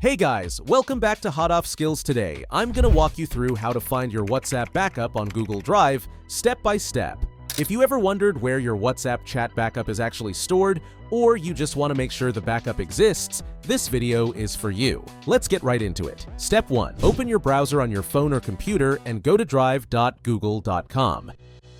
Hey guys, welcome back to HADAF Skills Today. I'm gonna walk you through how to find your WhatsApp backup on Google Drive, step by step. If you ever wondered where your WhatsApp chat backup is actually stored, or you just want to make sure the backup exists, this video is for you. Let's get right into it. Step 1. Open your browser on your phone or computer and go to drive.google.com.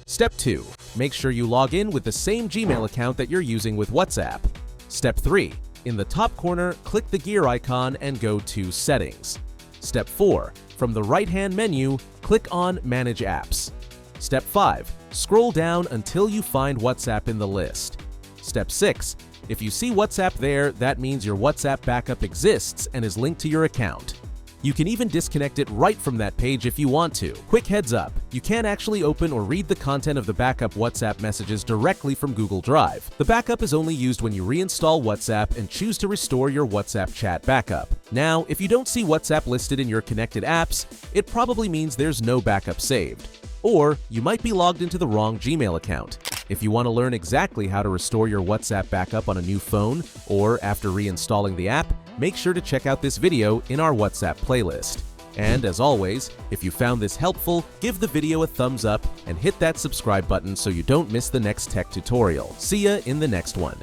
Step 2. Make sure you log in with the same Gmail account that you're using with WhatsApp. Step 3. In the top corner, click the gear icon and go to Settings. Step 4. From the right-hand menu, click on Manage Apps. Step 5. Scroll down until you find WhatsApp in the list. Step 6. If you see WhatsApp there, that means your WhatsApp backup exists and is linked to your account. You can even disconnect it right from that page if you want to. Quick heads up, you can't actually open or read the content of the backup WhatsApp messages directly from Google Drive. The backup is only used when you reinstall WhatsApp and choose to restore your WhatsApp chat backup. Now, if you don't see WhatsApp listed in your connected apps, it probably means there's no backup saved. Or you might be logged into the wrong Gmail account. If you want to learn exactly how to restore your WhatsApp backup on a new phone or after reinstalling the app, make sure to check out this video in our WhatsApp playlist. And as always, if you found this helpful, give the video a thumbs up and hit that subscribe button so you don't miss the next tech tutorial. See ya in the next one.